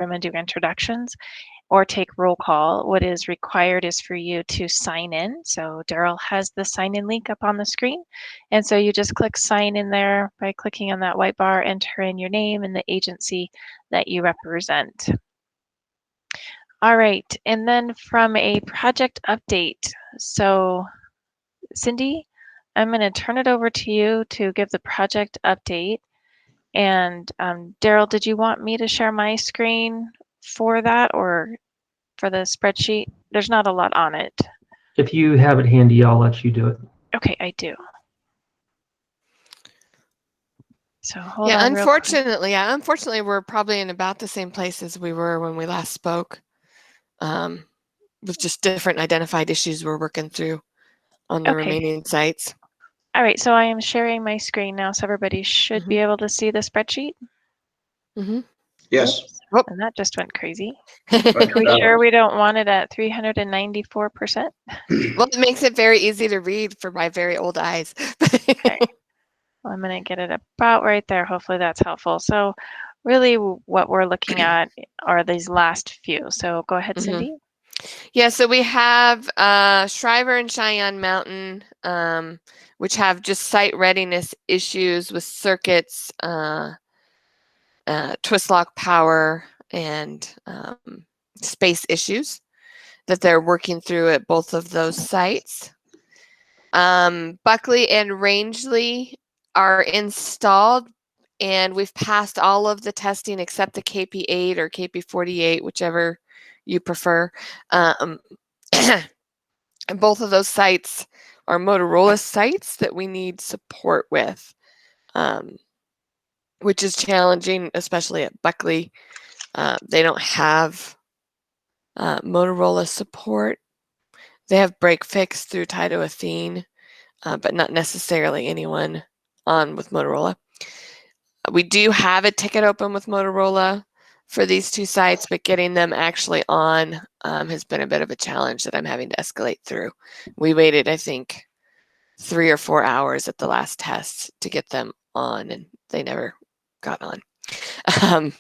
room and do introductions or take roll call. What is required is for you to sign in. So Daryl has the sign in link up on the screen. And so you just click sign in there by clicking on that white bar, enter in your name and the agency that you represent. All right, and then from a project update. So Cindy, I'm going to turn it over to you to give the project update. And Daryl, did you want me to share my screen for that or for the spreadsheet? There's not a lot on it. If you have it handy, I'll let you do it. Okay, I do. So hold on. Unfortunately, we're probably in about the same place as we were when we last spoke, with just different identified issues we're working through on the remaining sites. All right, so I am sharing my screen now, so everybody should be able to see the spreadsheet. Yes. Oops, and that just went crazy. Are we sure we don't want it at 394%? Well, it makes it very easy to read for my very old eyes. Okay. Well, I'm going to get it about right there. Hopefully that's helpful. So really what we're looking at are these last few. So go ahead, Cindy. Yeah, so we have Shriver and Cheyenne Mountain, which have just site readiness issues with circuits, twist lock power, and space issues that they're working through at both of those sites. Buckley and Rangeley are installed, and we've passed all of the testing except the KP8 or KP48, whichever you prefer. And both of those sites are Motorola sites that we need support with, which is challenging, especially at Buckley. They don't have Motorola support. They have break fix through Taito Athene, but not necessarily anyone on with Motorola. We do have a ticket open with Motorola for these two sites, but getting them actually on has been a bit of a challenge that I'm having to escalate through. We waited, I think, 3 or 4 hours at the last test to get them on, and they never got on.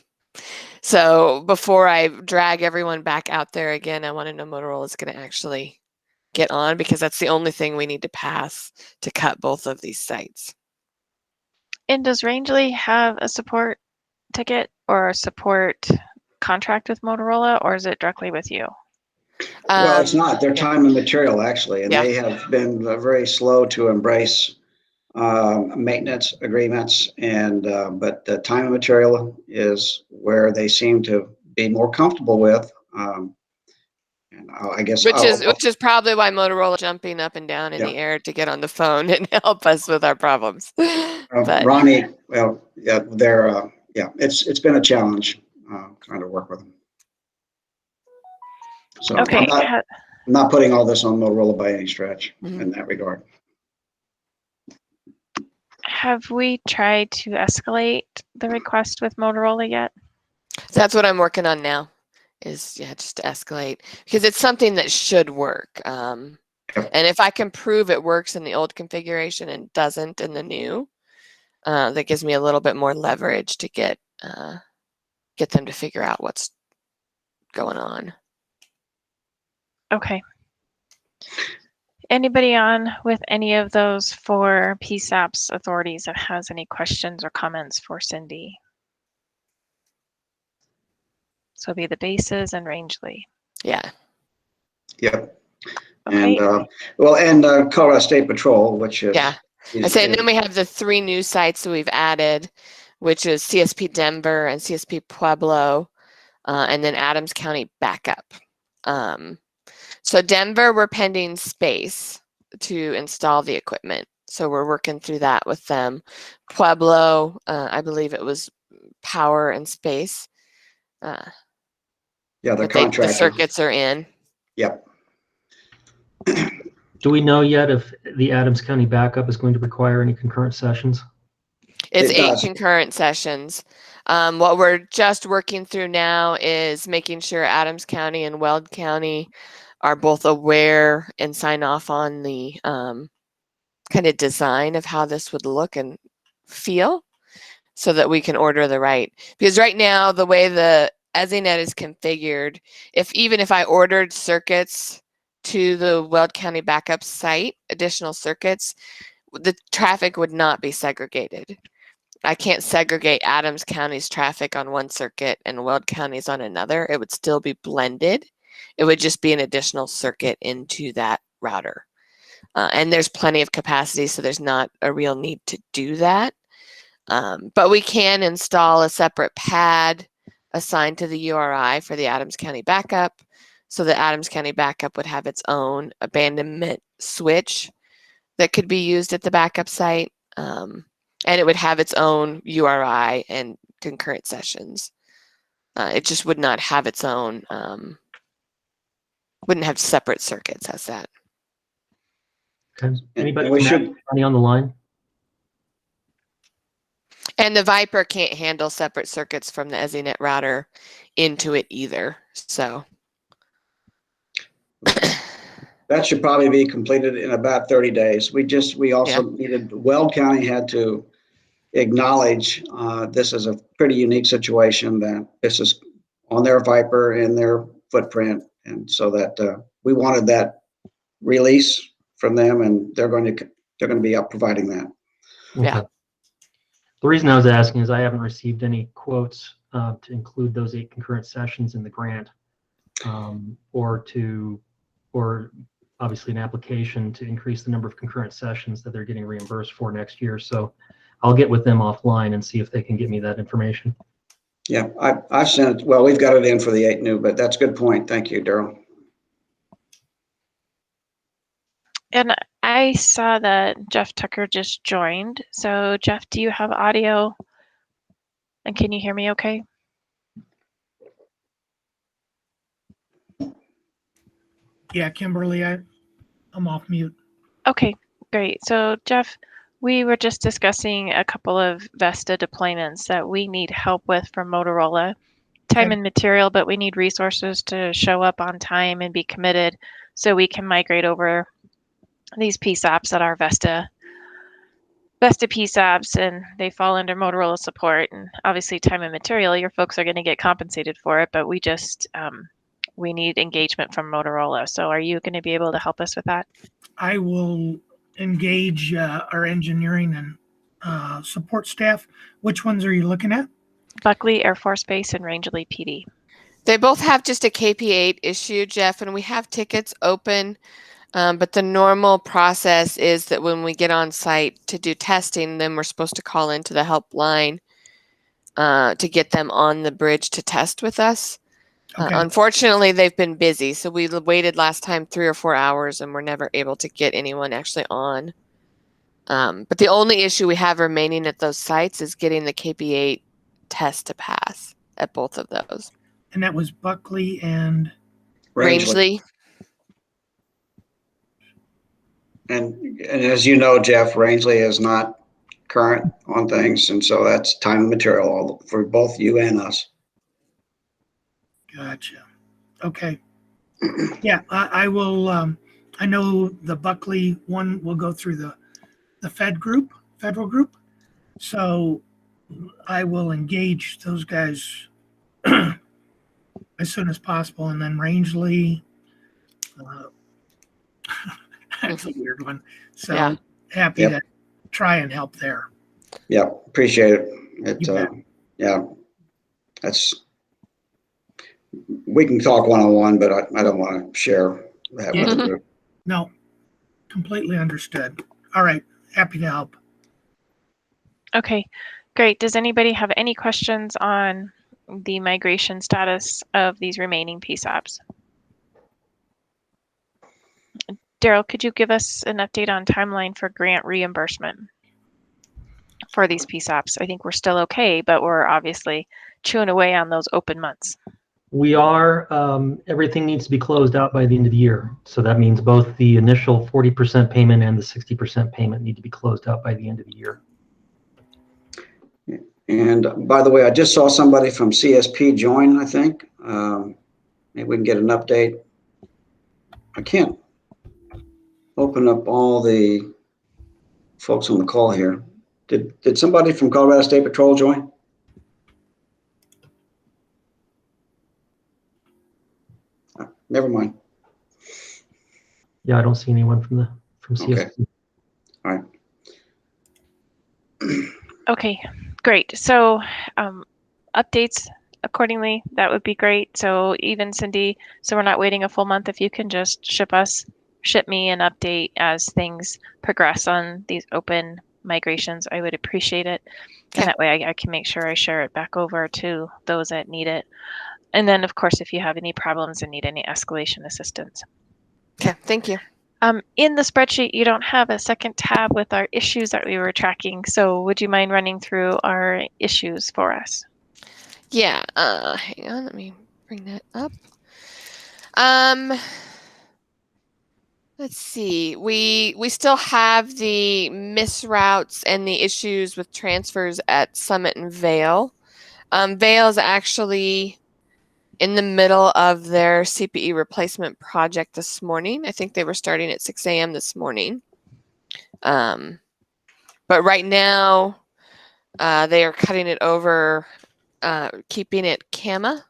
So before I drag everyone back out there again, I want to know Motorola is going to actually get on, because that's the only thing we need to pass to cut both of these sites. And does Rangeley have a support ticket or a support contract with Motorola, or is it directly with you? Well, it's not. They're time and material, actually, and they have been very slow to embrace maintenance agreements. And but the time and material is where they seem to be more comfortable with. And I guess which is probably why Motorola is jumping up and down in the air to get on the phone and help us with our problems. But Ronnie, well, yeah, they're it's been a challenge trying to work with them. So okay. I'm not putting all this on Motorola by any stretch in that regard. Have we tried to escalate the request with Motorola yet? That's what I'm working on now, is just to escalate, because it's something that should work. And if I can prove it works in the old configuration and doesn't in the new, that gives me a little bit more leverage to get them to figure out what's going on. Okay. Anybody on with any of those 4 PSAPs authorities that has any questions or comments for Cindy? So be the bases and Rangeley. Yeah. Yep. Okay. And Colorado State Patrol, which is I say, and then we have the 3 new sites that we've added, which is CSP Denver and CSP Pueblo, and then Adams County backup. So Denver, we're pending space to install the equipment. So we're working through that with them. Pueblo, I believe it was power and space. The contractor. The circuits are in. Yep. Do we know yet if the Adams County backup is going to require any concurrent sessions? It's 8 concurrent sessions. What we're just working through now is making sure Adams County and Weld County are both aware and sign off on the kind of design of how this would look and feel, so that we can order the right. Because right now, the way the ESInet is configured, even if I ordered circuits to the Weld County backup site, additional circuits, the traffic would not be segregated. I can't segregate Adams County's traffic on one circuit and Weld County's on another. It would still be blended. It would just be an additional circuit into that router. And there's plenty of capacity, so there's not a real need to do that. But we can install a separate pad assigned to the URI for the Adams County backup, so the Adams County backup would have its own abandonment switch that could be used at the backup site. And it would have its own URI and concurrent sessions. It just would not have its own, wouldn't have separate circuits as that. Okay. Anybody And we from should- Adams County on the line? And the Viper can't handle separate circuits from the ESInet router into it either. So That should probably be completed in about 30 days. We also needed, Weld County had to acknowledge this is a pretty unique situation, that this is on their Viper in their footprint. And so that we wanted that release from them, and they're going to be up providing that. Yeah. Okay. The reason I was asking is I haven't received any quotes to include those 8 concurrent sessions in the grant, or obviously an application to increase the number of concurrent sessions that they're getting reimbursed for next year. So I'll get with them offline and see if they can get me that information. Yeah, I've sent it. Well, we've got it in for the 8 new, but that's a good point. Thank you, Daryl. And I saw that Jeff Tucker just joined. So Jeff, do you have audio? And can you hear me okay? Yeah, Kimberly, I'm off mute. Okay, great. So Jeff, we were just discussing a couple of Vesta deployments that we need help with from Motorola. Time Okay. and material, but we need resources to show up on time and be committed so we can migrate over these PSAPs that are Vesta PSAPs, and they fall under Motorola support. And obviously time and material, your folks are going to get compensated for it, but we just, we need engagement from Motorola. So are you going to be able to help us with that? I will engage our engineering and support staff. Which ones are you looking at? Buckley Air Force Base and Rangeley PD. They both have just a KP8 issue, Jeff, and we have tickets open. But the normal process is that when we get on site to do testing, then we're supposed to call into the helpline to get them on the bridge to test with us. Okay. Unfortunately, they've been busy. So we waited last time 3 or 4 hours and we're never able to get anyone actually on. But the only issue we have remaining at those sites is getting the KP8 test to pass at both of those. And that was Buckley and Rangeley. And as you know, Jeff, Rangeley is not current on things, and so that's time and material for both you and us. Gotcha. Okay. Yeah, I will. I know the Buckley one will go through the federal group. So I will engage those guys as soon as possible. And then Rangeley, that's a weird one. So Yeah. happy Yep. to try and help there. Yeah, appreciate it. You bet. Yeah, we can talk one-on-one, but I don't want to share that with the group. No, completely understood. All right. Happy to help. Okay, great. Does anybody have any questions on the migration status of these remaining PSAPs? Daryl, could you give us an update on timeline for grant reimbursement for these PSAPs? I think we're still okay, but we're obviously chewing away on those open months. We are, everything needs to be closed out by the end of the year. So that means both the initial 40% payment and the 60% payment need to be closed out by the end of the year. And by the way, I just saw somebody from CSP join, I think. Maybe we can get an update. I can't open up all the folks on the call here. Did somebody from Colorado State Patrol join? Never mind. Yeah, I don't see anyone from CSP. Okay. All right. Okay, great. So updates accordingly, that would be great. So even Cindy, so we're not waiting a full month. If you can just ship me an update as things progress on these open migrations, I would appreciate it. Okay. And that way I can make sure I share it back over to those that need it. And then of course, if you have any problems and need any escalation assistance. Okay, thank you. In the spreadsheet, you don't have a second tab with our issues that we were tracking. So would you mind running through our issues for us? Yeah, hang on, let me bring that up. Let's see. We still have the misroutes and the issues with transfers at Summit and Vail. Vail is actually in the middle of their CPE replacement project this morning. I think they were starting at 6 a.m. this morning. But right now, they are cutting it over, keeping it CAMA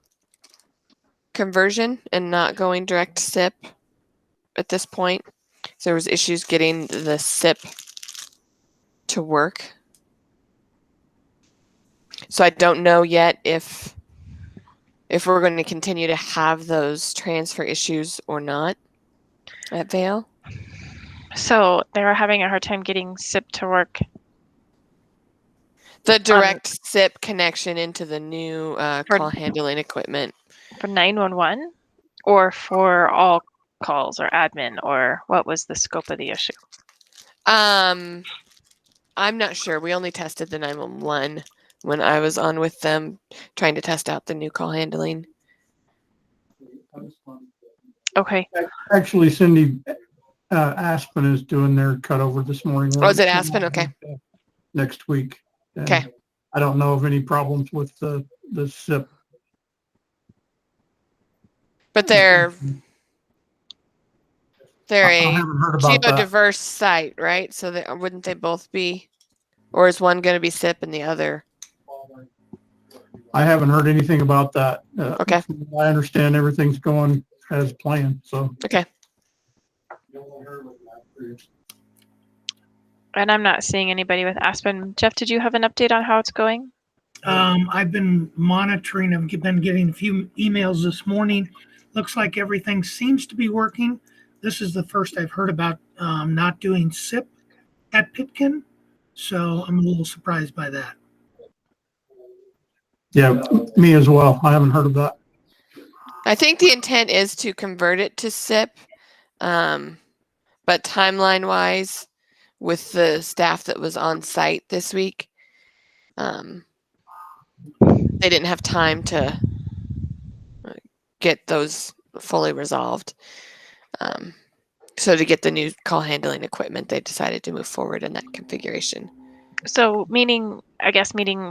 conversion and not going direct to SIP at this point. So there was issues getting the SIP to work. So I don't know yet if we're going to continue to have those transfer issues or not at Vail. So they were having a hard time getting SIP to work. The direct SIP connection into the new call handling equipment. For 911 or for all calls or admin, or what was the scope of the issue? I'm not sure. We only tested the 911 when I was on with them trying to test out the new call handling. Okay. Actually, Cindy, Aspen is doing their cutover this morning. Oh, is it Aspen? Okay. Next week. And Okay. I don't know of any problems with the SIP. But they're I a haven't heard about that. geodiverse site, right? So wouldn't they both be, or is one going to be SIP and the other? I haven't heard anything about that. Okay. I understand everything's going as planned. So. Okay. And I'm not seeing anybody with Aspen. Jeff, did you have an update on how it's going? I've been monitoring. I've been getting a few emails this morning. Looks like everything seems to be working. This is the first I've heard about not doing SIP at Pitkin, so I'm a little surprised by that. Yeah, me as well. I haven't heard of that. I think the intent is to convert it to SIP, but timeline-wise, with the staff that was on site this week, they didn't have time to get those fully resolved. So to get the new call handling equipment, they decided to move forward in that configuration. So meaning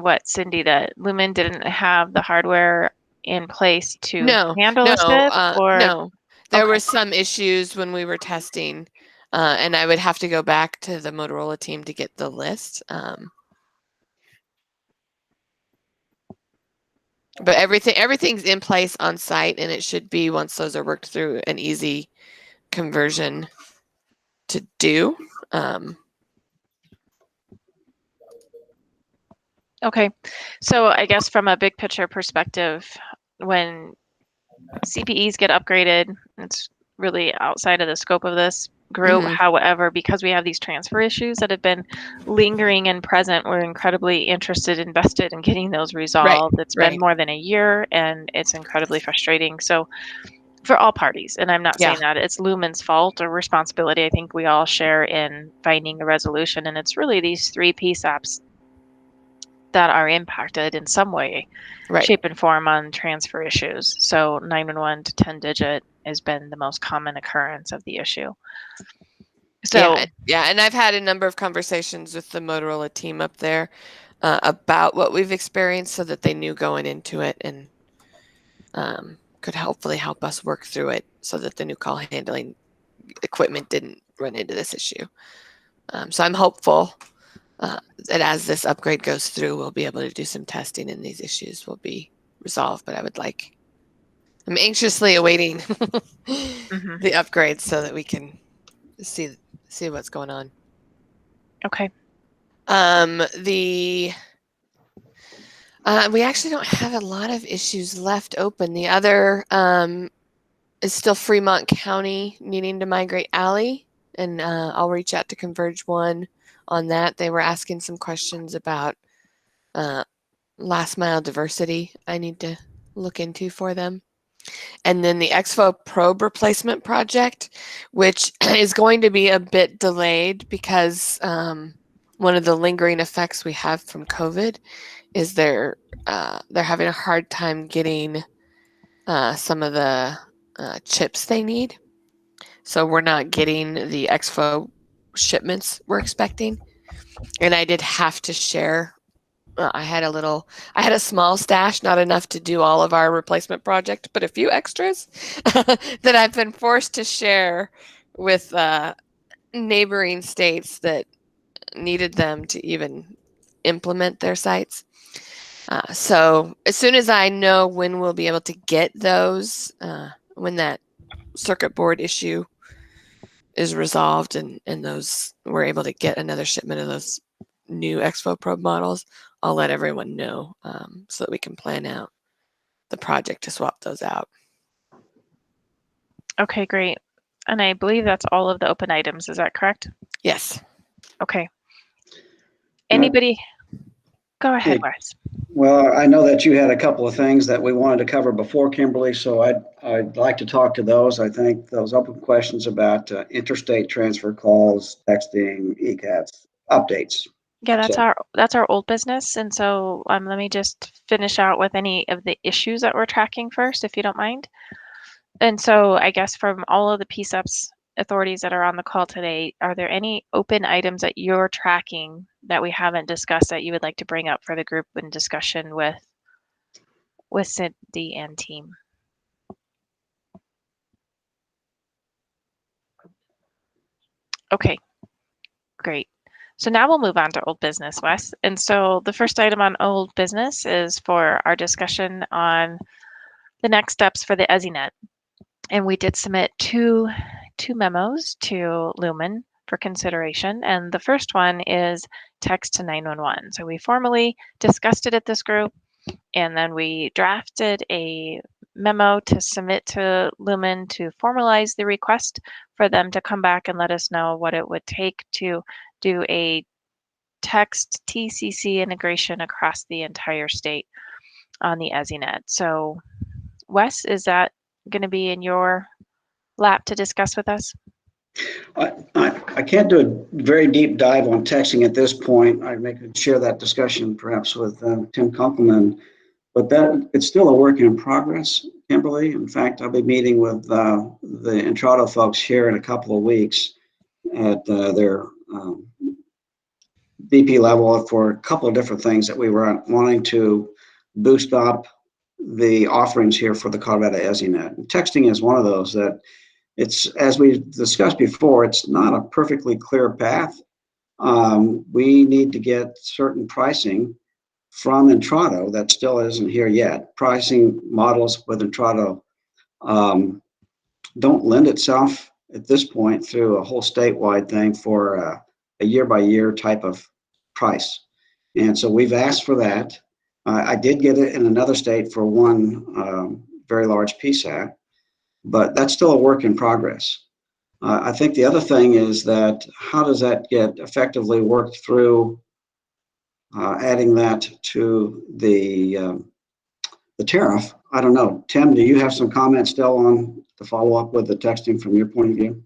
what, Cindy, that Lumen didn't have the hardware in place to handle a SIP? No. There Okay. were some issues when we were testing, and I would have to go back to the Motorola team to get the list. But everything's in place on site, and it should be, once those are worked through, an easy conversion to do. Okay. So I guess from a big picture perspective, when CPEs get upgraded, it's really outside of the scope of this group. Mhm. However, because we have these transfer issues that have been lingering and present, we're incredibly invested in getting those resolved. It's been more than a year and it's incredibly frustrating. So for all parties, and I'm not saying that it's Lumen's fault or responsibility. I think we all share in finding a resolution, and it's really these three PSAPs that are impacted in some way, shape, and form on transfer issues. So 911 to 10-digit has been the most common occurrence of the issue. So and I've had a number of conversations with the Motorola team up there about what we've experienced, so that they knew going into it and could hopefully help us work through it, so that the new call handling equipment didn't run into this issue. So I'm hopeful that as this upgrade goes through, we'll be able to do some testing and these issues will be resolved. But I would like I'm anxiously awaiting Mm-hmm. the upgrades so that we can see what's going on. Okay. We actually don't have a lot of issues left open. The other is still Fremont County needing to migrate Alley, and I'll reach out to Converge One on that. They were asking some questions about last mile diversity I need to look into for them. And then the Expo probe replacement project, which is going to be a bit delayed because one of the lingering effects we have from COVID is they're having a hard time getting some of the chips they need. So we're not getting the Expo shipments we're expecting. And I did have to share. I had a small stash, not enough to do all of our replacement project, but a few extras that I've been forced to share with neighboring states that needed them to even implement their sites. So as soon as I know when we'll be able to get those, when that circuit board issue is resolved and those we're able to get another shipment of those new Expo Probe models, I'll let everyone know so that we can plan out the project to swap those out. Okay, great. And I believe that's all of the open items. Is that correct? Yes. Okay. Anybody? Go ahead, Wes. Well, I know that you had a couple of things that we wanted to cover before, Kimberly, so I'd like to talk to those. I think those open questions about interstate transfer calls, texting, ECATs, updates. Yeah, So- that's our old business. And so let me just finish out with any of the issues that we're tracking first, if you don't mind. And so I guess from all of the PSEPs authorities that are on the call today, are there any open items that you're tracking that we haven't discussed that you would like to bring up for the group in discussion with Cindy and team? Okay, great. So now we'll move on to old business, Wes. And so the first item on old business is for our discussion on the next steps for the ESInet. And we did submit two memos to Lumen for consideration. And the first one is text to 911. So we formally discussed it at this group, and then we drafted a memo to submit to Lumen to formalize the request for them to come back and let us know what it would take to do a text TCC integration across the entire state on the ESInet. So Wes, is that going to be in your lap to discuss with us? I can't do a very deep dive on texting at this point. I could share that discussion perhaps with Tim Kunkelman, but that it's still a work in progress, Kimberly. In fact, I'll be meeting with the Entrado folks here in a couple of weeks at their VP level for a couple of different things that we were wanting to boost up the offerings here for the Colorado ESInet. And texting is one of those that it's, as we discussed before, it's not a perfectly clear path. We need to get certain pricing from Entrado that still isn't here yet. Pricing models with Entrado don't lend itself at this point through a whole statewide thing for a year-by-year type of price. And so we've asked for that. I did get it in another state for one very large PSAT, but that's still a work in progress. I think the other thing is that how does that get effectively worked through adding that to the tariff? I don't know. Tim, do you have some comments still on the follow up with the texting from your point of view?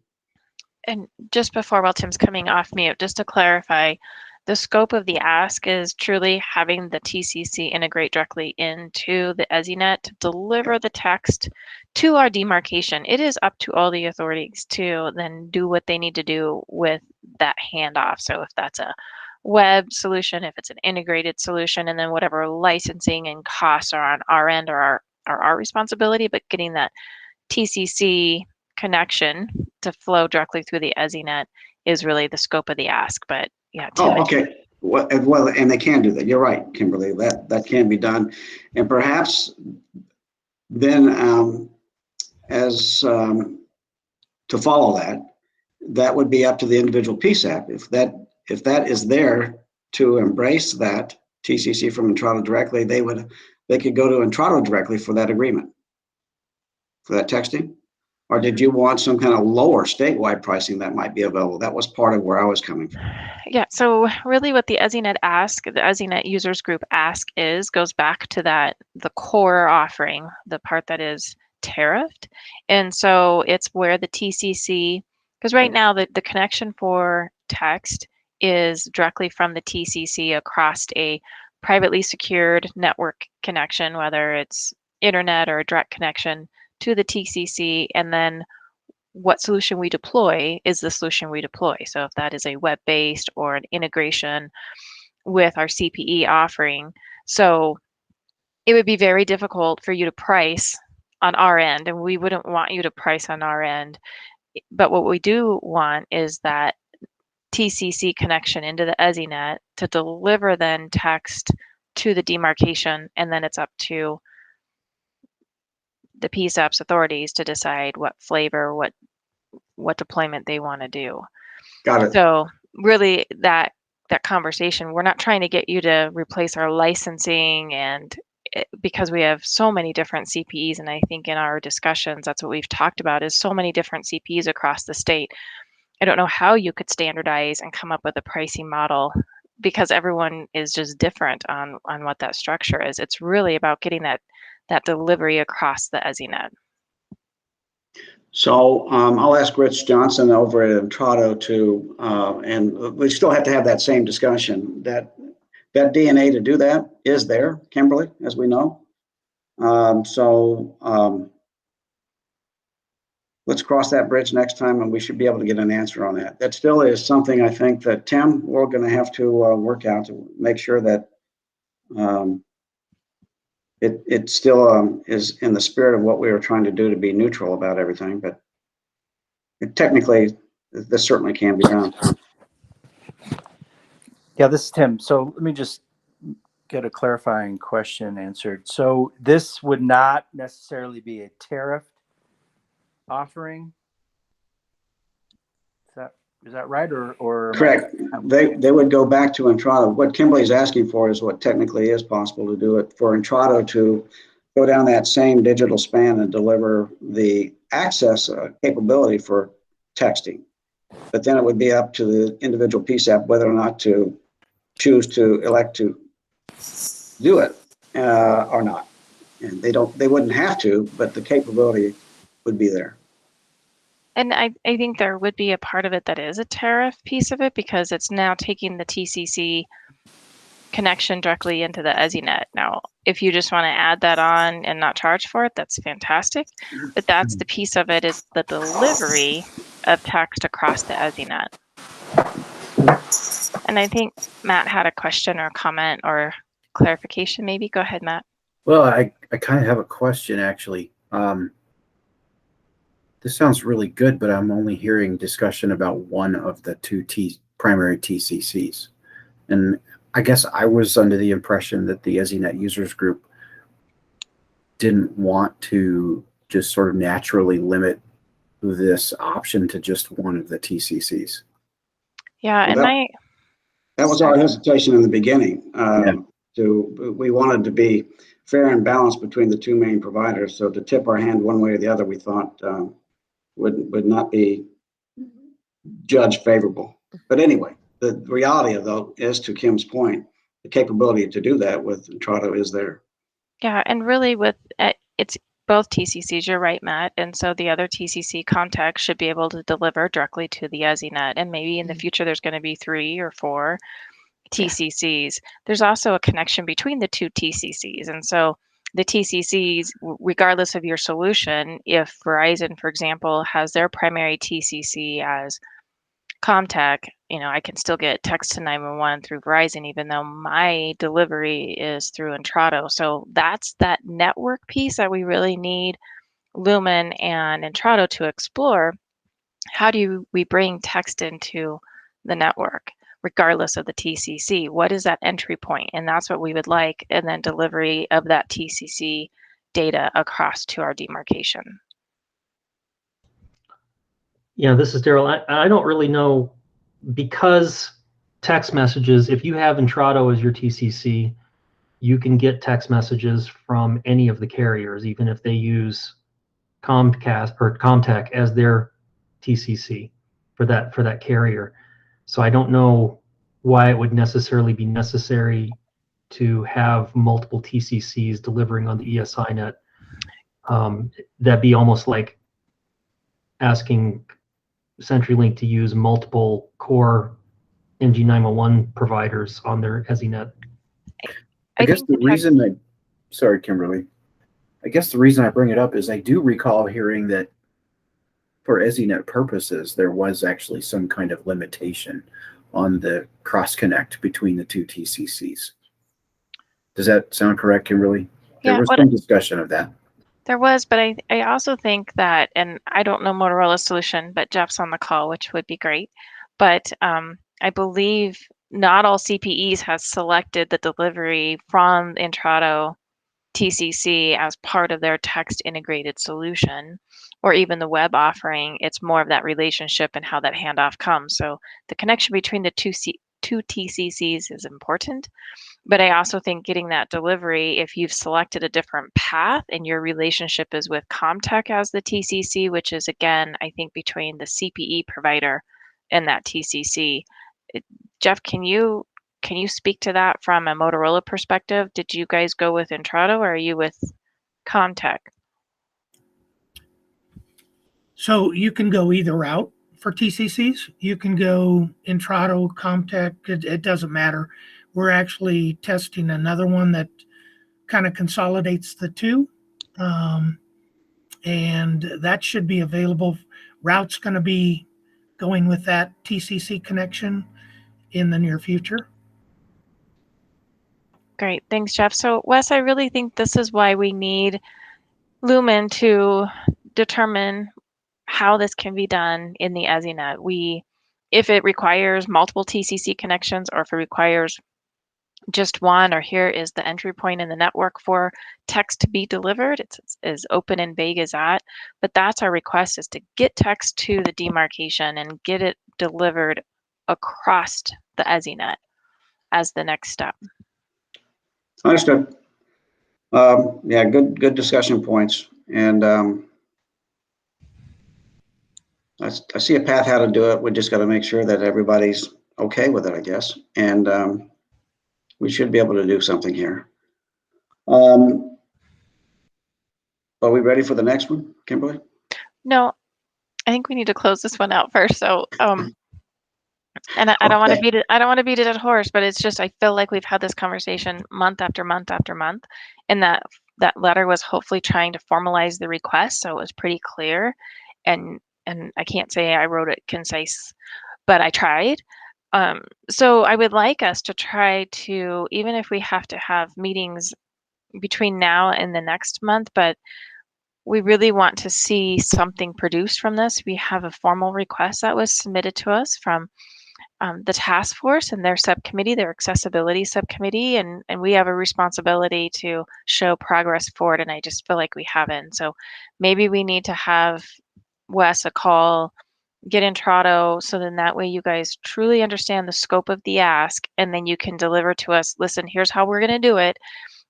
And just before, while Tim's coming off mute, just to clarify, the scope of the ask is truly having the TCC integrate directly into the ESInet to deliver the text to our demarcation. It is up to all the authorities to then do what they need to do with that handoff. So if that's a web solution, if it's an integrated solution, and then whatever licensing and costs are on our end are our responsibility, but getting that TCC connection to flow directly through the ESInet is really the scope of the ask. But yeah, Tim. Oh, okay. Well, and they can do that. You're right, Kimberly. That can be done, and perhaps then as to follow that. That would be up to the individual PSAP. If that is there to embrace that TCC from Entrado directly, they could go to Entrado directly for that agreement, for that texting. Or did you want some kind of lower statewide pricing that might be available? That was part of where I was coming from. Yeah, so really what the ESInet ask, the ESInet users group ask goes back to the core offering, the part that is tariffed. And so it's where the TCC, because right now the connection for text is directly from the TCC across a privately secured network connection, whether it's internet or a direct connection to the TCC, and then what solution we deploy is the solution we deploy. So if that is a web-based or an integration with our CPE offering, so it would be very difficult for you to price on our end, and we wouldn't want you to price on our end. But what we do want is that TCC connection into the ESInet to deliver then text to the demarcation, and then it's up to the PSAP's authorities to decide what flavor, what deployment they want to do. Got it. So really that conversation, we're not trying to get you to replace our licensing because we have so many different CPEs, and I think in our discussions, that's what we've talked about is so many different CPEs across the state. I don't know how you could standardize and come up with a pricing model because everyone is just different on what that structure is. It's really about getting that delivery across the ESInet. So I'll ask Rich Johnson over at Entrado to, and we still have to have that same discussion. That DNA to do that is there, Kimberly, as we know. Let's cross that bridge next time, and we should be able to get an answer on that. That still is something I think that Tim, we're going to have to work out to make sure that it still is in the spirit of what we were trying to do to be neutral about everything, but technically, this certainly can be done. Yeah, this is Tim. So let me just get a clarifying question answered. So this would not necessarily be a tariff offering. Is that right? Or correct? They would go back to Entrado. What Kimberly's asking for is what technically is possible to do it for Entrado to go down that same digital span and deliver the access capability for texting. But then it would be up to the individual PSAP whether or not to choose to elect to do it or not. And they wouldn't have to, but the capability would be there. And I think there would be a part of it that is a tariff piece of it because it's now taking the TCC connection directly into the ESInet. Now, if you just want to add that on and not charge for it, that's fantastic. But that's the piece of it is the delivery of text across the ESInet. And I think Matt had a question or comment or clarification, maybe. Go ahead, Matt. Well, I kind of have a question, actually. This sounds really good, but I'm only hearing discussion about one of the two primary TCCs. And I guess I was under the impression that the ESInet users group didn't want to just sort of naturally limit this option to just one of the TCCs. Yeah, well, and that was our hesitation in the beginning. We wanted to be fair and balanced between the two main providers. So to tip our hand one way or the other, we thought would not be judged favorable. But anyway, the reality of though is, to Kim's point, the capability to do that with Entrado is there. Yeah, and really with it's both TCCs, you're right, Matt. And so the other TCC contact should be able to deliver directly to the ESInet. And maybe in the future, there's going to be 3 or 4 TCCs. There's also a connection between the two TCCs. And so the TCCs, regardless of your solution, if Verizon, for example, has their primary TCC as Comtech, I can still get text to 911 through Verizon, even though my delivery is through Entrado. So that's that network piece that we really need Lumen and Entrado to explore. How do we bring text into the network, regardless of the TCC? What is that entry point? And that's what we would like. And then delivery of that TCC data across to our demarcation. Yeah, this is Daryl. I don't really know, because text messages, if you have Intrado as your TCC, you can get text messages from any of the carriers, even if they use Comcast or Comtech as their TCC for that carrier. So I don't know why it would necessarily be necessary to have multiple TCCs delivering on the ESInet. That'd be almost like asking CenturyLink to use multiple core NG911 providers on their ESInet. I guess the reason sorry, Kimberly. I guess the reason I bring it up is I do recall hearing that for ESInet purposes, there was actually some kind of limitation on the cross connect between the two TCCs. Does that sound correct, Kimberly? There was some discussion of that. There was, but I also think that, and I don't know Motorola's solution, but Jeff's on the call, which would be great. But I believe not all CPEs have selected the delivery from Intrado TCC as part of their text integrated solution, or even the web offering. It's more of that relationship and how that handoff comes. So the connection between the two TCCs is important. But I also think getting that delivery, if you've selected a different path and your relationship is with Comtech as the TCC, which is again, I think between the CPE provider and that TCC. Jeff, can you speak to that from a Motorola perspective? Did you guys go with Intrado or are you with Comtech? So you can go either route for TCCs. You can go Intrado, Comtech, it doesn't matter. We're actually testing another one that kind of consolidates the two. And that should be available. Route's going to be going with that TCC connection in the near future. Great, thanks, Jeff. So Wes, I really think this is why we need Lumen to determine how this can be done in the ESInet. If it requires multiple TCC connections or if it requires just one, or here is the entry point in the network for text to be delivered, it's as open and vague as that. But that's our request, is to get text to the demarcation and get it delivered across the ESInet as the next step. Understood. Yeah, good discussion points. And I see a path how to do it. We just got to make sure that everybody's okay with it, I guess. And we should be able to do something here. Are we ready for the next one, Kimberly? No, I think we need to close this one out first. So, and I don't want to beat it. I don't want to beat it at horse, but it's just I feel like we've had this conversation month after month after month, and that letter was hopefully trying to formalize the request, so it was pretty clear. And I can't say I wrote it concise, but I tried. So I would like us to try to, even if we have to have meetings between now and the next month, but we really want to see something produced from this. We have a formal request that was submitted to us from the task force and their subcommittee, their accessibility subcommittee, and we have a responsibility to show progress forward, and I just feel like we haven't. So maybe we need to have Wes a call, get Intrado, so then that way you guys truly understand the scope of the ask, and then you can deliver to us, listen, here's how we're going to do it,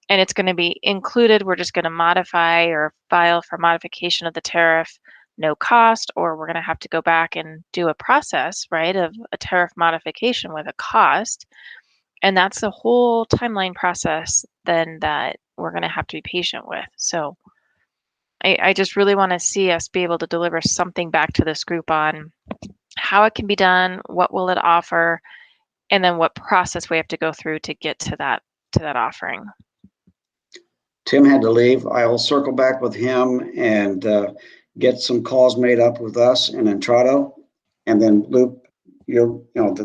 and it's going to be included. We're just going to modify or file for modification of the tariff, no cost, or we're going to have to go back and do a process, right, of a tariff modification with a cost. And that's the whole timeline process then that we're going to have to be patient with. So I just really want to see us be able to deliver something back to this group on how it can be done, what will it offer, and then what process we have to go through to get to that offering. Tim had to leave. I will circle back with him and get some calls made up with us and Intrado, and then loop the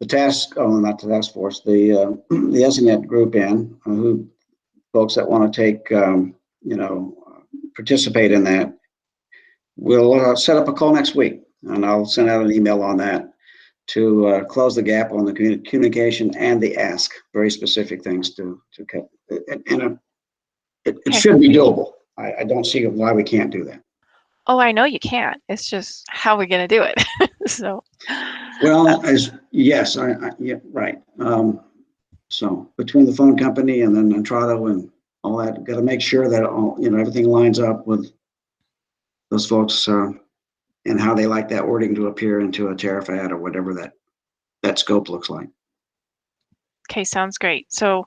task, not the task force, the ESInet group in, who folks that want to take, participate in that. We'll set up a call next week, and I'll send out an email on that to close the gap on the communication and the ask. Very specific things to cut. It should be doable. I don't see why we can't do that. Oh, I know you can. It's just how we're going to do it. So, Well, yes, yeah, right. So between the phone company and then Entrado and all that, got to make sure that all, everything lines up with those folks and how they like that wording to appear into a tariff ad or whatever that scope looks like. okay, sounds great. So,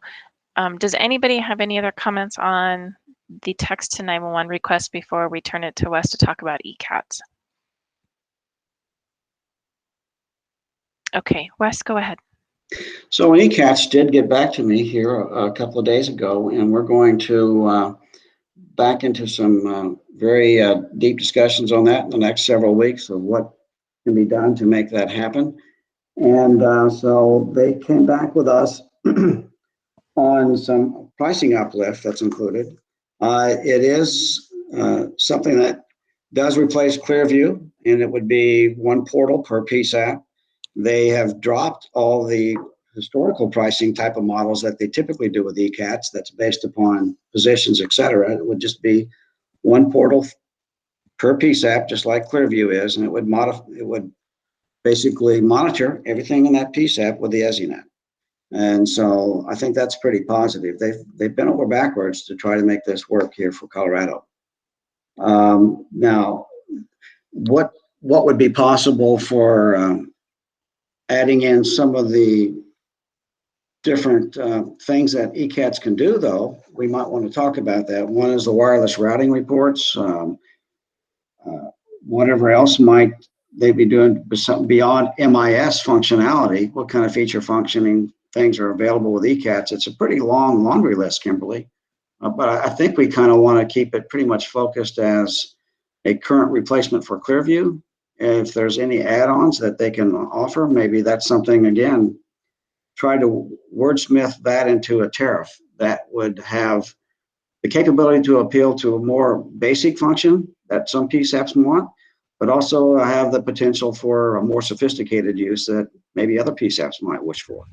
does anybody have any other comments on the text to 911 request before we turn it to Wes to talk about ECATs? Okay, Wes, go ahead. So ECATS did get back to me here a couple of days ago, and we're going to back into some very deep discussions on that in the next several weeks of what can be done to make that happen. And so they came back with us on some pricing uplift that's included. It is something that does replace Clearview, and it would be one portal per PSAP. They have dropped all the historical pricing type of models that they typically do with ECATs that's based upon positions, et cetera. It would just be one portal per PSAP, just like Clearview is, and it would basically monitor everything in that PSAP with the ESInet. And so I think that's pretty positive. They've been over backwards to try to make this work here for Colorado. Now, what would be possible for adding in some of the different things that ECATs can do, though? We might want to talk about that. One is the wireless routing reports. Whatever else might they be doing something beyond MIS functionality? What kind of feature functioning things are available with ECATs? It's a pretty long laundry list, Kimberly. But I think we kind of want to keep it pretty much focused as a current replacement for Clearview. If there's any add-ons that they can offer, maybe that's something, again, try to wordsmith that into a tariff that would have the capability to appeal to a more basic function that some PSAPs want, but also have the potential for a more sophisticated use that maybe other PSAPs might wish for.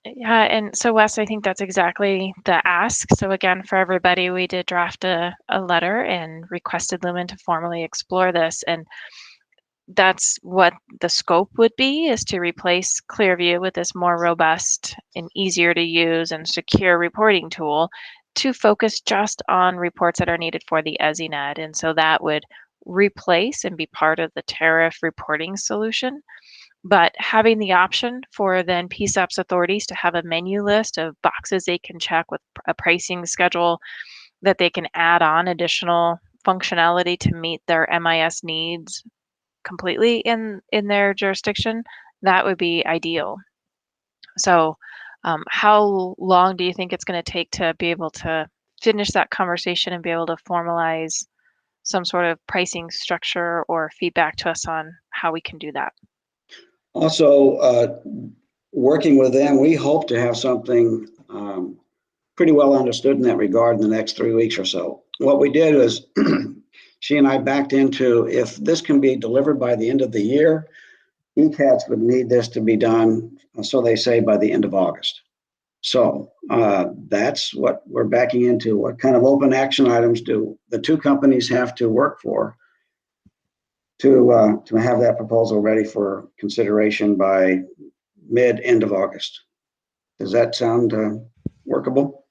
Yeah, and so Wes, I think that's exactly the ask. So again, for everybody, we did draft a letter and requested Lumen to formally explore this. And that's what the scope would be, is to replace Clearview with this more robust and easier to use and secure reporting tool to focus just on reports that are needed for the ESInet. And so that would replace and be part of the tariff reporting solution. But having the option for then PSAP's authorities to have a menu list of boxes they can check with a pricing schedule that they can add on additional functionality to meet their MIS needs completely in their jurisdiction, that would be ideal. So how long do you think it's going to take to be able to finish that conversation and be able to formalize some sort of pricing structure or feedback to us on how we can do that? Also, working with them, we hope to have something pretty well understood in that regard in the next 3 weeks or so. What we did is she and I backed into, if this can be delivered by the end of the year, ECATs would need this to be done, so they say, by the end of August. So that's what we're backing into. What kind of open action items do the two companies have to work for to have that proposal ready for consideration by end of August? Does that sound workable?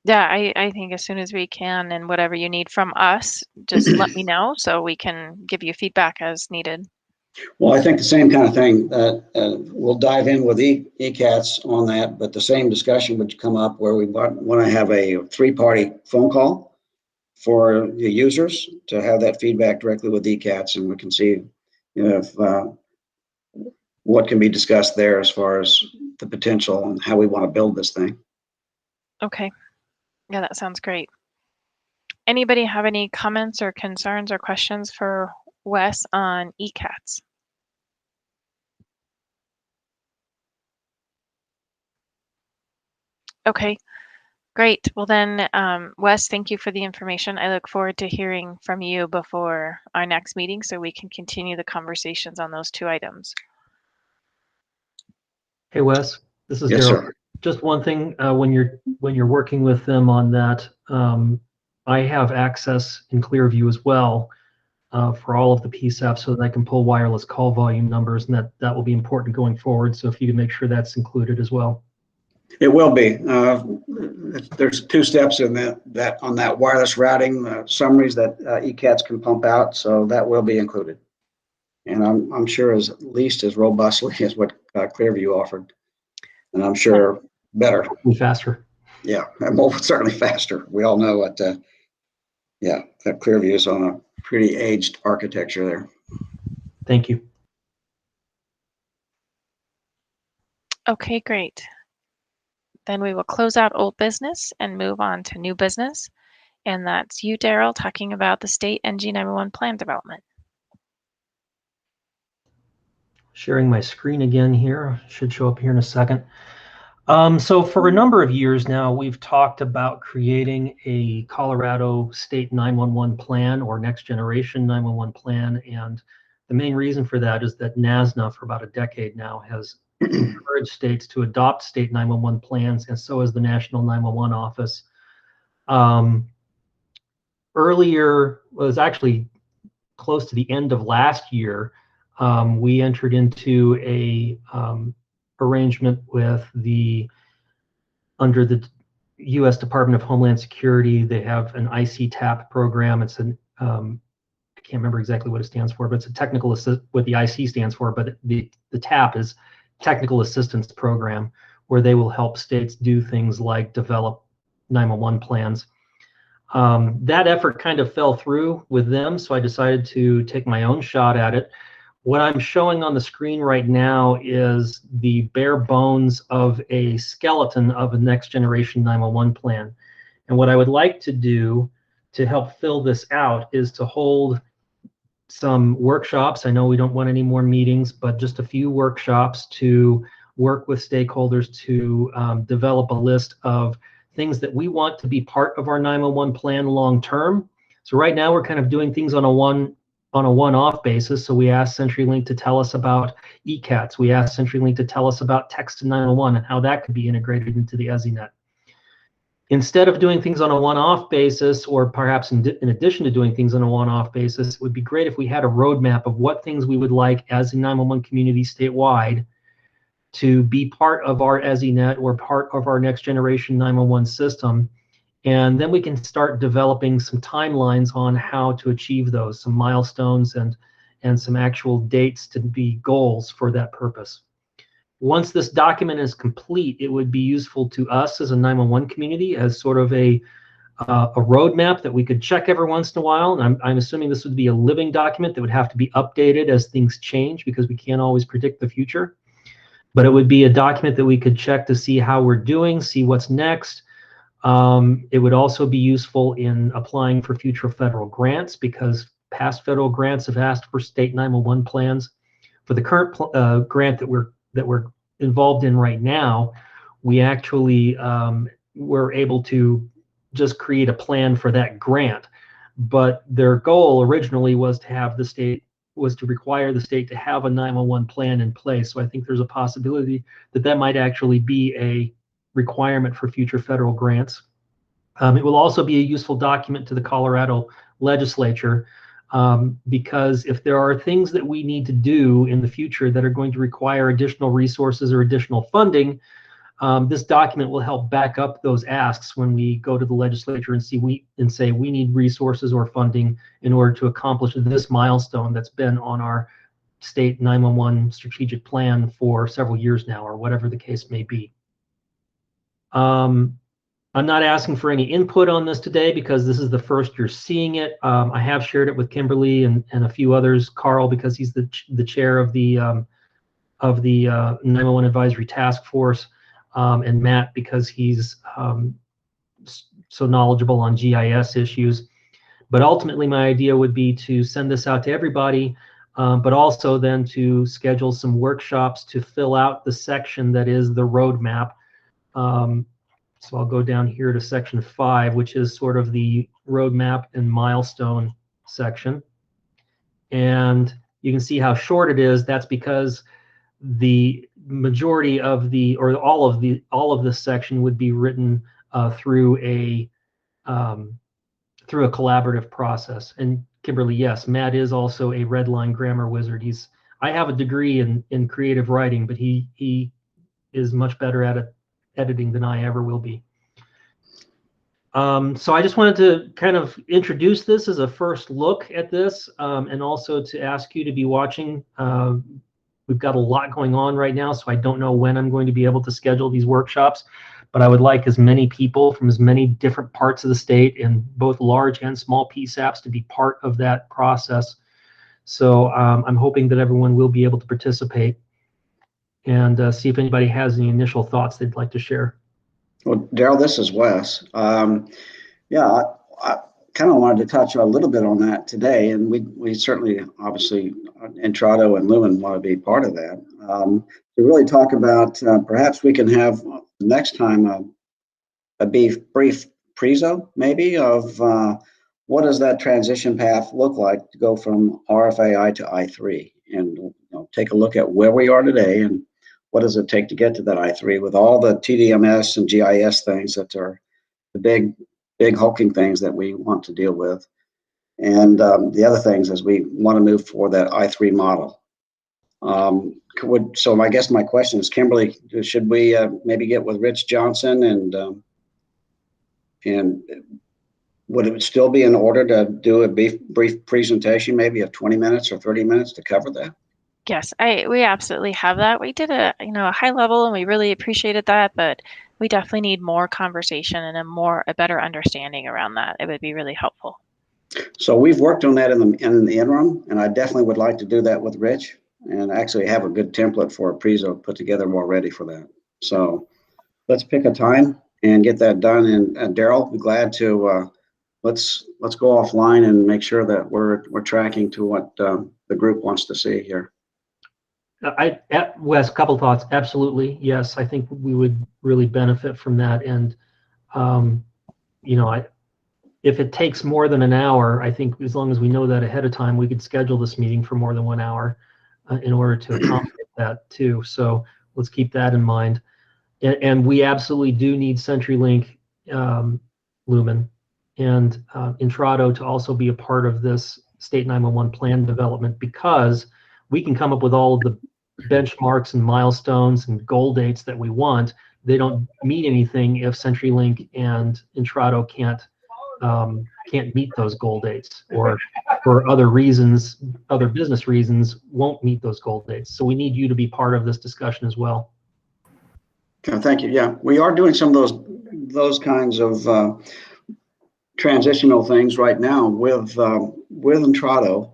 Yeah, I think as soon as we can, and whatever you need from us, just let me know so we can give you feedback as needed. Well, I think the same kind of thing. We'll dive in with ECATs on that, but the same discussion would come up where we want to have a 3-party phone call for the users to have that feedback directly with ECATs, and we can see if what can be discussed there as far as the potential and how we want to build this thing. Okay. Yeah, that sounds great. Anybody have any comments or concerns or questions for Wes on ECATs? Okay, great. Well then, Wes, thank you for the information. I look forward to hearing from you before our next meeting so we can continue the conversations on those 2 items. Hey, Wes, this is Yes, Daryl. sir. Just one thing, when you're working with them on that, I have access in Clearview as well. for all of the PSAPs so that I can pull wireless call volume numbers, and that will be important going forward. So if you can make sure that's included as well. It will be. There's 2 steps in that on that wireless routing summaries that ECATs can pump out, so that will be included. And I'm sure as at least as robustly as what Clearview offered, and I'm sure better. Faster. Yeah, and more certainly faster. We all know what. Yeah, that Clearview is on a pretty aged architecture there. Thank you. Okay, great. Then we will close out old business and move on to new business. And that's you, Daryl, talking about the state NG911 plan development. Sharing my screen again here. Should show up here in a second. So for a number of years now, we've talked about creating a Colorado state 911 plan or next generation 911 plan. And the main reason for that is that NASNA for about a decade now has encouraged states to adopt state 911 plans, and so has the National 911 Office. Earlier, was actually close to the end of last year, we entered into a arrangement with under the U.S. Department of Homeland Security. They have an ICTAP program. It's an I can't remember exactly what it stands for, but it's a technical assist. What the IC stands for, but the TAP is Technical Assistance Program, where they will help states do things like develop 911 plans. That effort kind of fell through with them, so I decided to take my own shot at it. What I'm showing on the screen right now is the bare bones of a skeleton of a next generation 911 plan. And what I would like to do to help fill this out is to hold some workshops. I know we don't want any more meetings, but just a few workshops to work with stakeholders to develop a list of things that we want to be part of our 911 plan long term. So right now we're kind of doing things on a one-off basis. So we asked CenturyLink to tell us about ECATs. We asked CenturyLink to tell us about text to 911 and how that could be integrated into the ESInet. Instead of doing things on a one-off basis, or perhaps in addition to doing things on a one-off basis, it would be great if we had a roadmap of what things we would like as a 911 community statewide to be part of our ESInet or part of our next generation 911 system. And then we can start developing some timelines on how to achieve those, some milestones and some actual dates to be goals for that purpose. Once this document is complete, it would be useful to us as a 911 community as sort of a roadmap that we could check every once in a while. And I'm assuming this would be a living document that would have to be updated as things change, because we can't always predict the future. But it would be a document that we could check to see how we're doing, see what's next. It would also be useful in applying for future federal grants, because past federal grants have asked for state 911 plans. For the current grant that we're involved in right now, we actually were able to just create a plan for that grant. But their goal originally was to require the state to have a 911 plan in place. So I think there's a possibility that might actually be a requirement for future federal grants. It will also be a useful document to the Colorado legislature, because if there are things that we need to do in the future that are going to require additional resources or additional funding, this document will help back up those asks when we go to the legislature and say we need resources or funding in order to accomplish this milestone that's been on our state 911 strategic plan for several years now, or whatever the case may be. I'm not asking for any input on this today because this is the first you're seeing it. I have shared it with Kimberly and a few others. Carl, because he's the chair of the 911 Advisory Task Force, and Matt, because he's so knowledgeable on GIS issues. But ultimately, my idea would be to send this out to everybody, but also then to schedule some workshops to fill out the section that is the roadmap. So I'll go down here to section 5, which is sort of the roadmap and milestone section. And you can see how short it is. That's because the majority of or all of this section would be written through a collaborative process. And Kimberly, yes, Matt is also a red line grammar wizard. I have a degree in creative writing, but he is much better at editing than I ever will be. So I just wanted to kind of introduce this as a first look at this, and also to ask you to be watching. We've got a lot going on right now, so I don't know when I'm going to be able to schedule these workshops, but I would like as many people from as many different parts of the state in both large and small PSAPs to be part of that process. So I'm hoping that everyone will be able to participate, and see if anybody has any initial thoughts they'd like to share. Well, Daryl, this is Wes. Yeah, I kind of wanted to touch a little bit on that today, and we certainly, obviously, Entrado and Lumen want to be part of that. To really talk about, perhaps we can have next time a brief prezo, maybe, of what does that transition path look like to go from RFAI to I3, and take a look at where we are today and what does it take to get to that I3 with all the TDMS and GIS things that are the big hulking things that we want to deal with. And the other things is we want to move for that I3 model. So I guess my question is, Kimberly, should we maybe get with Rich Johnson, and would it still be in order to do a brief presentation, maybe of 20 minutes or 30 minutes to cover that? Yes, we absolutely have that. We did a high level, and we really appreciated that, but we definitely need more conversation and a better understanding around that. It would be really helpful. So we've worked on that in the interim, and I definitely would like to do that with Rich, and actually have a good template for a prezo put together more ready for that. So let's pick a time and get that done. And Daryl, be glad to let's go offline and make sure that we're tracking to what the group wants to see here. Wes, a couple thoughts. Absolutely, yes. I think we would really benefit from that. And if it takes more than an hour, I think as long as we know that ahead of time, we could schedule this meeting for more than 1 hour in order to accommodate that too. So let's keep that in mind. And we absolutely do need CenturyLink, Lumen, and Entrado to also be a part of this state 911 plan development, because we can come up with all of the benchmarks and milestones and goal dates that we want. They don't mean anything if CenturyLink and Entrado can't meet those goal dates, or for other reasons, other business reasons, won't meet those goal dates. So we need you to be part of this discussion as well. Okay, thank you. Yeah, we are doing some of those kinds of transitional things right now with Entrado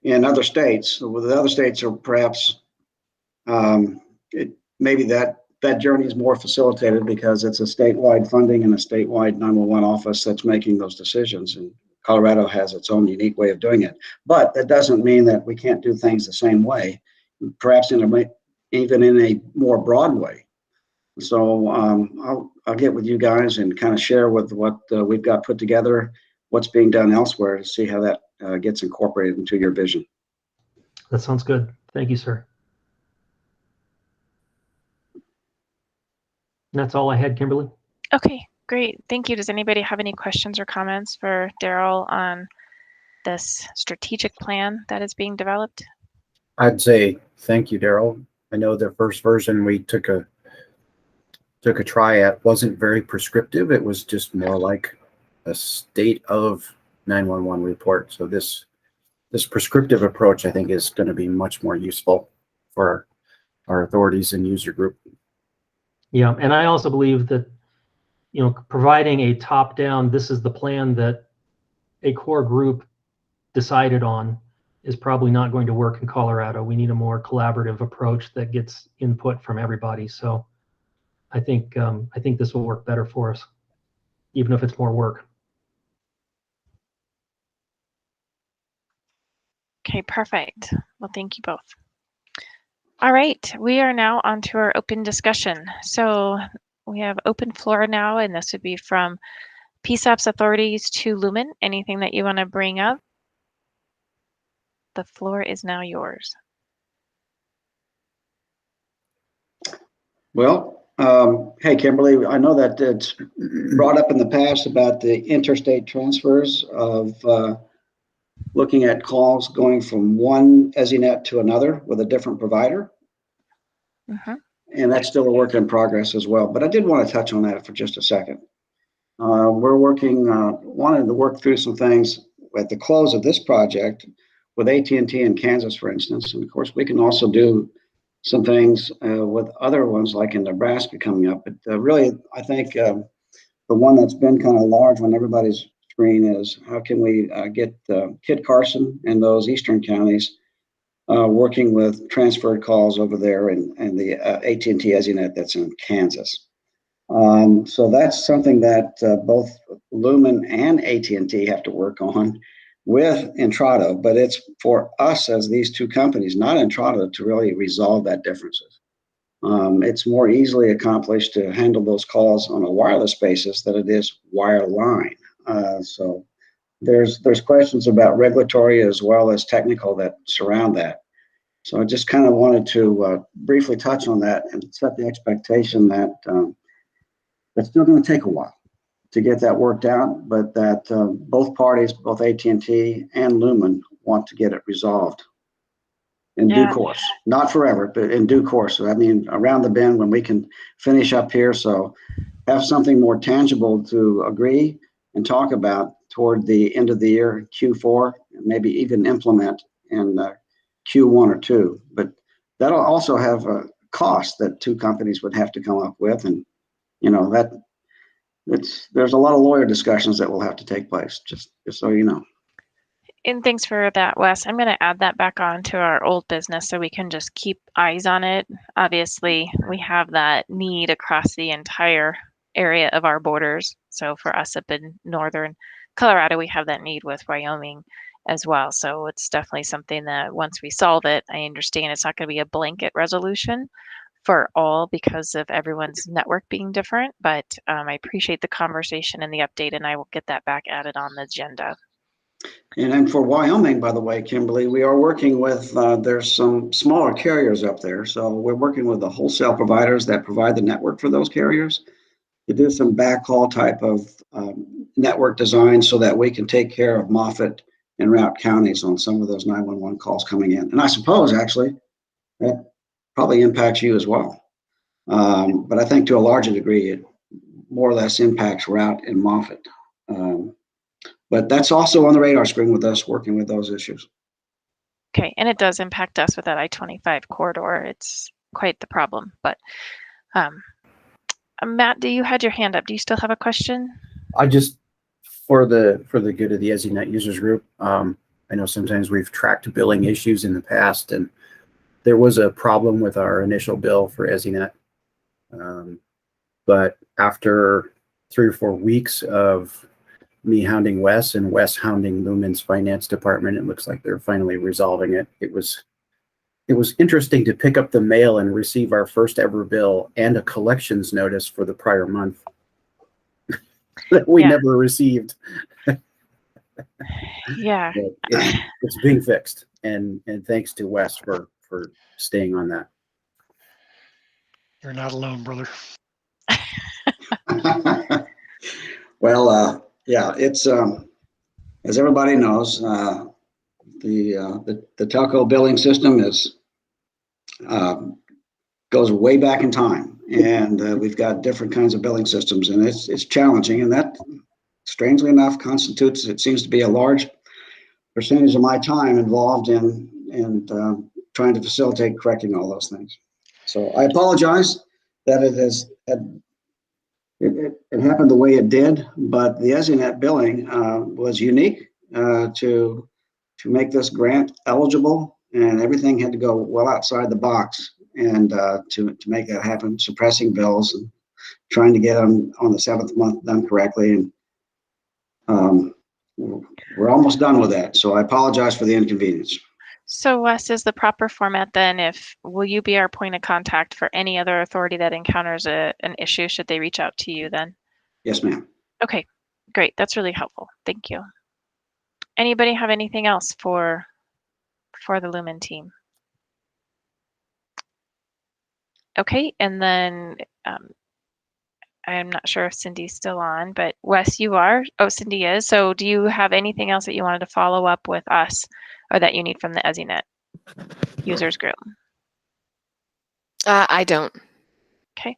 in other states. With the other states, are perhaps maybe that journey is more facilitated because it's a statewide funding and a statewide 911 office that's making those decisions. And Colorado has its own unique way of doing it. But that doesn't mean that we can't do things the same way, perhaps even in a more broad way. So I'll get with you guys and kind of share with what we've got put together, what's being done elsewhere, to see how that gets incorporated into your vision. That sounds good. Thank you, sir. And that's all I had, Kimberly. Okay, great. Thank you. Does anybody have any questions or comments for Daryl on this strategic plan that is being developed? I'd say thank you, Daryl. I know the first version we took a try at wasn't very prescriptive. It was just more like a state of 911 report. So this prescriptive approach, I think, is going to be much more useful for our authorities and user group. Yeah, and I also believe that, providing a top-down, this is the plan that a core group decided on, is probably not going to work in Colorado. We need a more collaborative approach that gets input from everybody. So I think this will work better for us, even if it's more work. Okay, perfect. Well, thank you both. All right, we are now on to our open discussion. So we have open floor now, and this would be from PSAP's authorities to Lumen. Anything that you want to bring up? The floor is now yours. Well, hey, Kimberly, I know that it's brought up in the past about the interstate transfers of looking at calls going from one ESInet to another with a different provider. And that's still a work in progress as well. But I did want to touch on that for just a second. We're wanting to work through some things at the close of this project with AT&T in Kansas, for instance. And of course, we can also do some things with other ones like in Nebraska coming up. But really, I think the one that's been kind of large on everybody's screen is how can we get Kit Carson and those eastern counties working with transferred calls over there and the AT&T ESInet that's in Kansas. So that's something that both Lumen and AT&T have to work on with Intrado, but it's for us as these two companies, not Intrado, to really resolve that differences. It's more easily accomplished to handle those calls on a wireless basis than it is wireline. So there's questions about regulatory as well as technical that surround that. So I just kind of wanted to briefly touch on that and set the expectation that it's still going to take a while to get that worked out, but that both parties, both AT&T and Lumen, want to get it resolved in due course. Not forever, but in due course. So I mean, around the bend when we can finish up here. So have something more tangible to agree and talk about toward the end of the year, Q4, and maybe even implement in Q1 or 2. But that'll also have a cost that two companies would have to come up with. And, you know, there's a lot of lawyer discussions that will have to take place, just so you know. And thanks for that, Wes. I'm going to add that back on to our old business so we can just keep eyes on it. Obviously, we have that need across the entire area of our borders. So for us up in northern Colorado, we have that need with Wyoming as well. So it's definitely something that once we solve it, I understand it's not going to be a blanket resolution for all because of everyone's network being different. But I appreciate the conversation and the update, and I will get that back added on the agenda. And then for Wyoming, by the way, Kimberly, we are working with, there's some smaller carriers up there. So we're working with the wholesale providers that provide the network for those carriers to do some backhaul type of network design so that we can take care of Moffett and Routt counties on some of those 911 calls coming in. And I suppose actually that probably impacts you as well. But I think to a larger degree, it more or less impacts Routt and Moffett. But that's also on the radar screen with us working with those issues. Okay, and it does impact us with that I-25 corridor. It's quite the problem. But Matt, you had your hand up. Do you still have a question? I just, for the good of the ESInet users group, I know sometimes we've tracked billing issues in the past, and there was a problem with our initial bill for ESInet. But after 3 or 4 weeks of me hounding Wes and Wes hounding Lumen's finance department, it looks like they're finally resolving it. It was interesting to pick up the mail and receive our first ever bill and a collections notice for the prior month that we never received. Yeah. It's being fixed, and thanks to Wes for staying on that. You're not alone, brother. Well, yeah, it's as everybody knows, the telco billing system is goes way back in time, and we've got different kinds of billing systems, and it's challenging, and that strangely enough constitutes, it seems to be a large percentage of my time involved in trying to facilitate correcting all those things. So I apologize that it happened the way it did, but the ESInet billing was unique to make this grant eligible, and everything had to go well outside the box, and to make that happen, suppressing bills and trying to get them on the 7th month done correctly. And we're almost done with that, so I apologize for the inconvenience. So Wes, is the proper format then, will you be our point of contact for any other authority that encounters an issue? Should they reach out to you then? Yes, ma'am. Okay, great. That's really helpful. Thank you. Anybody have anything else for the Lumen team? Okay, and then I'm not sure if Cindy's still on, but Wes, you are. Oh, Cindy is. So do you have anything else that you wanted to follow up with us or that you need from the ESInet users group? I don't. Okay.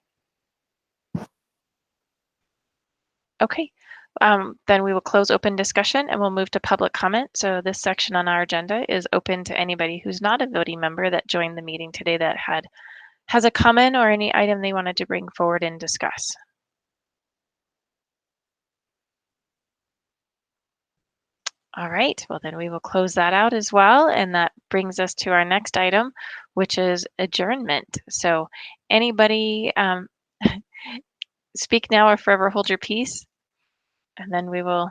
Okay. Then we will close open discussion and we'll move to public comment. So this section on our agenda is open to anybody who's not a voting member that joined the meeting today that has a comment or any item they wanted to bring forward and discuss. All right, well then we will close that out as well. And that brings us to our next item, which is adjournment. So anybody speak now or forever hold your peace, and then we will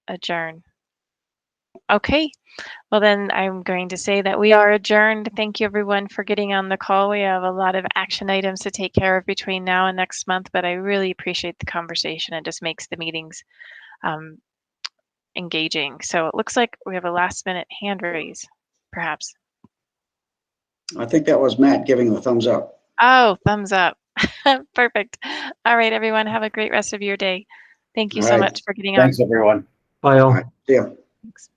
adjourn. Okay, well then I'm going to say that we are adjourned. Thank you everyone for getting on the call. We have a lot of action items to take care of between now and next month, but I really appreciate the conversation. It just makes the meetings engaging. So it looks like we have a last minute hand raise, perhaps. I think that was Matt giving the thumbs up. Oh, thumbs up. Perfect. All right, everyone, have a great rest of your day. Thank you so much for getting on. Thanks, everyone. Bye all. All right, see ya. Thanks.